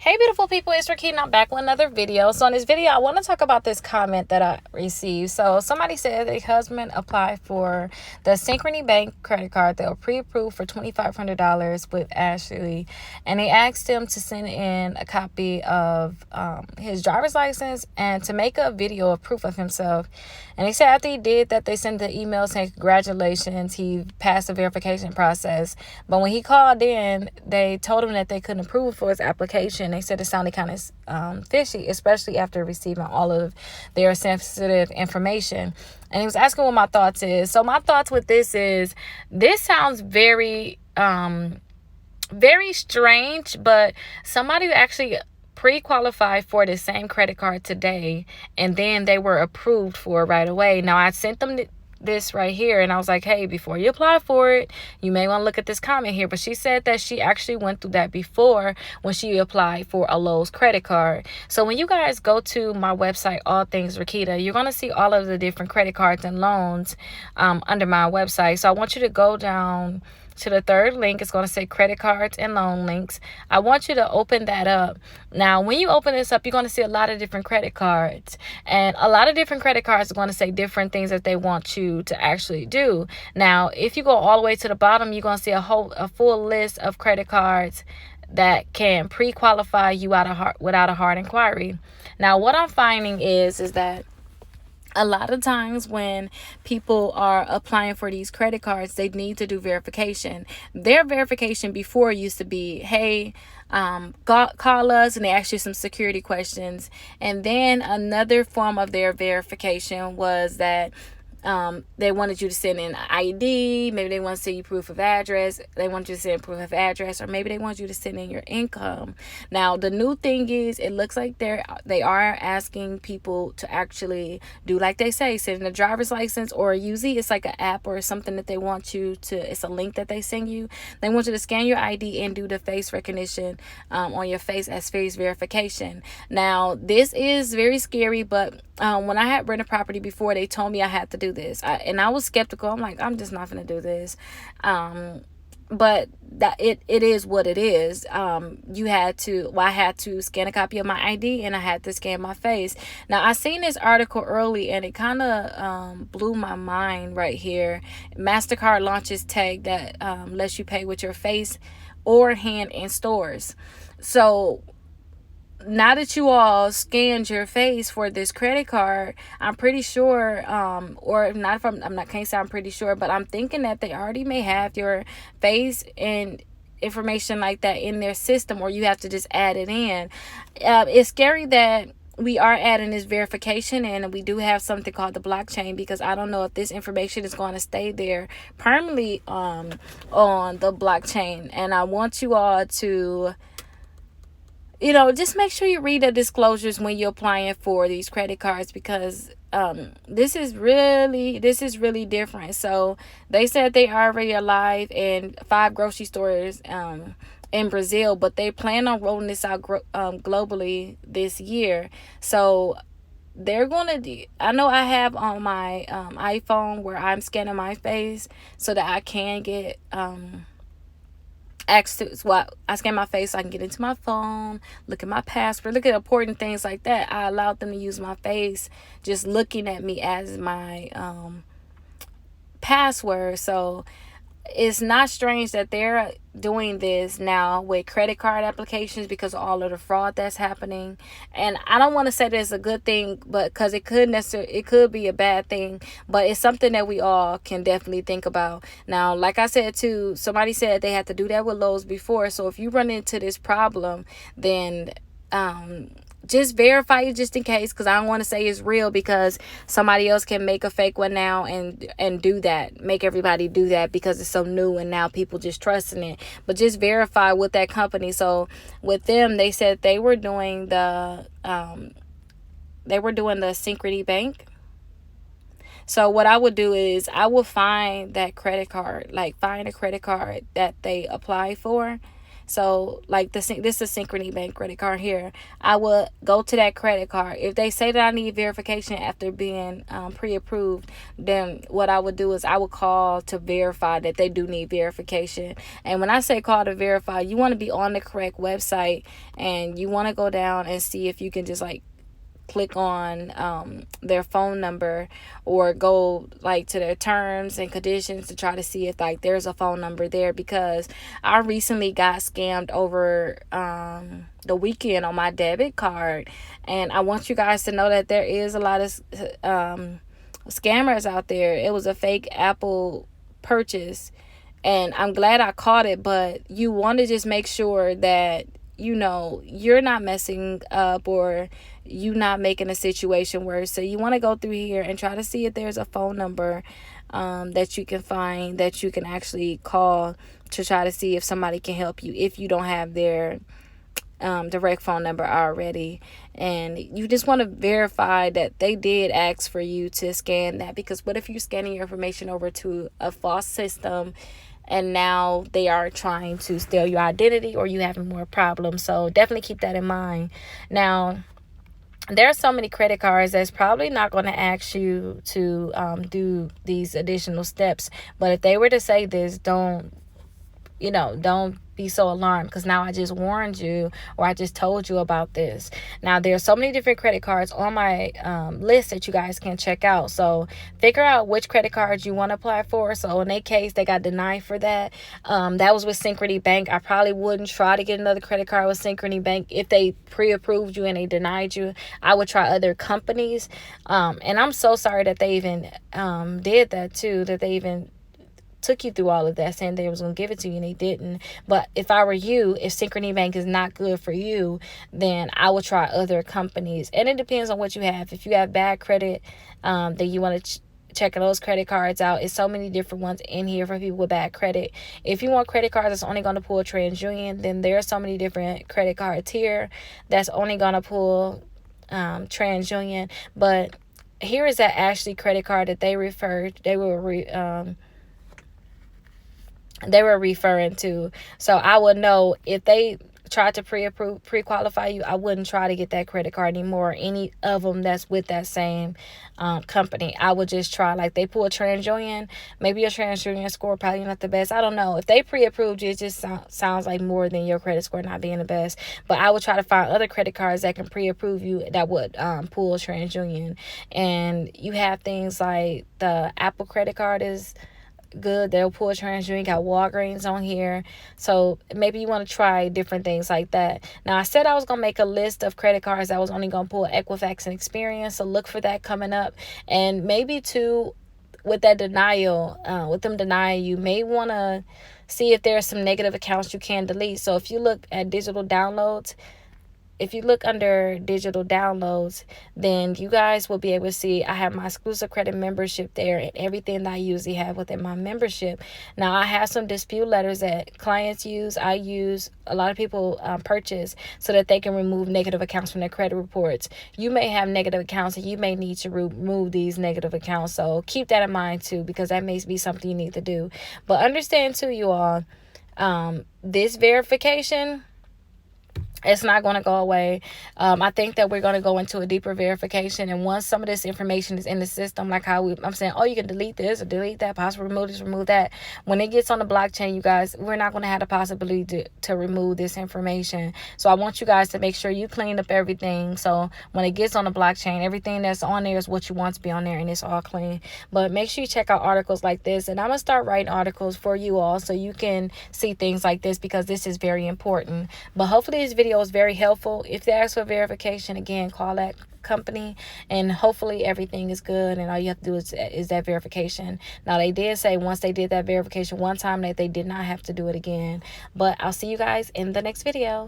Hey beautiful people, it's Rickita. I'm back with another video. So in this video, I want to talk about this comment that I received. So somebody said their husband applied for the Synchrony bank credit card. They were pre-approved for $2,500 with Ashley. And they asked him to send in a copy of his driver's license and to make a video of proof of himself. And he said after he did that, they sent the email saying congratulations, he passed the verification process. But when he called in, they told him that they couldn't approve for his application. They said it sounded kind of fishy, especially after receiving all of their sensitive information. And he was asking what my thoughts is. So my thoughts with this is, this sounds very strange, but somebody who actually pre-qualified for the same credit card today, and then they were approved for it right away. Now, I sent them this right here, and I was like, hey, before you apply for it, you may want to look at this comment here. But she said that she actually went through that before when she applied for a Lowe's credit card. So when you guys go to my website, All Things Rickita, you're going to see all of the different credit cards and loans under my website. So I want you to go down to the third link. It's going to say credit cards and loan links. I want you to open that up. Now, when you open this up, you're going to see a lot of different credit cards, and a lot of different credit cards are going to say different things that they want you to actually do. Now, if you go all the way to the bottom, you're going to see a full list of credit cards that can pre-qualify you without a hard inquiry. Now, what I'm finding is that a lot of times when people are applying for these credit cards, they need to do verification. Their verification before used to be, hey, call us, and they ask you some security questions. And then another form of their verification was that they wanted you to send in ID. Maybe they want to send you proof of address. They want you to send proof of address, or maybe they want you to send in your income. Now, the new thing is, it looks like they are asking people to actually do like they say, send in a driver's license, or usually it's like an app or something that they want you to, it's a link that they send you. They want you to scan your ID and do the face recognition on your face as face verification. Now, this is very scary, but when I had rented property before, they told me I had to do this, and I was skeptical. I'm like, I'm just not gonna do this. But that it is what it is. I had to scan a copy of my ID, and I had to scan my face. Now, I seen this article early, and it kind of blew my mind right here. MasterCard launches tag that lets you pay with your face or hand in stores. So now that you all scanned your face for this credit card, I'm pretty sure, or not from, can't say I'm pretty sure, but I'm thinking that they already may have your face and information like that in their system, or you have to just add it in. It's scary that we are adding this verification, and we do have something called the blockchain, because I don't know if this information is going to stay there permanently on the blockchain. And I want you all to, just make sure you read the disclosures when you're applying for these credit cards, because this is really different. So they said they already are live in 5 grocery stores in Brazil, but they plan on rolling this out globally this year. So they're going to, I know I have on my iPhone where I'm scanning my face so that I can get I scan my face so I can get into my phone, look at my passport, look at important things like that. I allowed them to use my face just looking at me as my password. So it's not strange that they're doing this now with credit card applications, because of all of the fraud that's happening. And I don't want to say that's a good thing, but because it could be a bad thing, but it's something that we all can definitely think about. Now, like I said too, somebody said they had to do that with Lowe's before. So if you run into this problem, then just verify it just in case, because I don't want to say it's real, because somebody else can make a fake one now and do that, make everybody do that because it's so new and now people just trusting it. But just verify with that company. So with them, they said they were doing the Synchrony bank. So what I would do is I would find that credit card, find a credit card that they apply for, So like this is Synchrony Bank credit card here. I would go to that credit card. If they say that I need verification after being pre-approved, then what I would do is I would call to verify that they do need verification. And when I say call to verify, you want to be on the correct website, and you want to go down and see if you can just like click on their phone number, or go like to their terms and conditions to try to see if like there's a phone number there, because I recently got scammed over the weekend on my debit card. And I want you guys to know that there is a lot of scammers out there. It was a fake Apple purchase, and I'm glad I caught it, but you want to just make sure that you're not messing up, or you not making a situation worse. So you want to go through here and try to see if there's a phone number that you can find, that you can actually call to try to see if somebody can help you, if you don't have their direct phone number already. And you just want to verify that they did ask for you to scan that, because what if you're scanning your information over to a false system, and now they are trying to steal your identity, or you having more problems. So definitely keep that in mind. Now, there are so many credit cards that's probably not going to ask you to do these additional steps. But if they were to say this, don't be so alarmed, because now I just warned you, or I just told you about this. Now, there are so many different credit cards on my list that you guys can check out. So figure out which credit cards you want to apply for. So in their case, they got denied for that. That was with Synchrony Bank. I probably wouldn't try to get another credit card with Synchrony Bank. If they pre-approved you and they denied you, I would try other companies. And I'm so sorry that they even did that too, that they even took you through all of that, saying they was going to give it to you and they didn't. But if I were you, if Synchrony Bank is not good for you, then I would try other companies. And it depends on what you have. If you have bad credit, then you want to check those credit cards out. It's so many different ones in here for people with bad credit. If you want credit cards that's only going to pull TransUnion, then there are so many different credit cards here that's only going to pull TransUnion. But here is that Ashley credit card that they were referring to. So I would know if they tried to pre-qualify you, I wouldn't try to get that credit card anymore. Any of them that's with that same company, I would just try, like they pull TransUnion, maybe your TransUnion score probably not the best. I don't know. If they pre-approved you, it just sounds like more than your credit score not being the best. But I would try to find other credit cards that can pre-approve you that would pull TransUnion. And you have things like the Apple credit card is good. They'll pull TransUnion. Got Walgreens on here. So maybe you want to try different things like that. Now, I said I was going to make a list of credit cards that was only going to pull Equifax and Experian. So look for that coming up. And maybe too, with that denial, with them denying, you may want to see if there's some negative accounts you can delete. So if you look at digital downloads, if you look under digital downloads, then you guys will be able to see I have my exclusive credit membership there and everything that I usually have within my membership. Now, I have some dispute letters that clients use. I use, a lot of people purchase so that they can remove negative accounts from their credit reports. You may have negative accounts and you may need to remove these negative accounts. So keep that in mind too, because that may be something you need to do. But understand too, you all, this verification, it's not going to go away. I think that we're going to go into a deeper verification. And once some of this information is in the system, like how I'm saying, oh, you can delete this or delete that, possibly remove this, remove that. When it gets on the blockchain, you guys, we're not going to have the possibility to remove this information. So I want you guys to make sure you clean up everything. So when it gets on the blockchain, everything that's on there is what you want to be on there, and it's all clean. But make sure you check out articles like this. And I'm going to start writing articles for you all so you can see things like this, because this is very important. But hopefully this video is very helpful. If they ask for verification, again, call that company, and hopefully everything is good, and all you have to do is that verification. Now, they did say once they did that verification one time that they did not have to do it again. But I'll see you guys in the next video.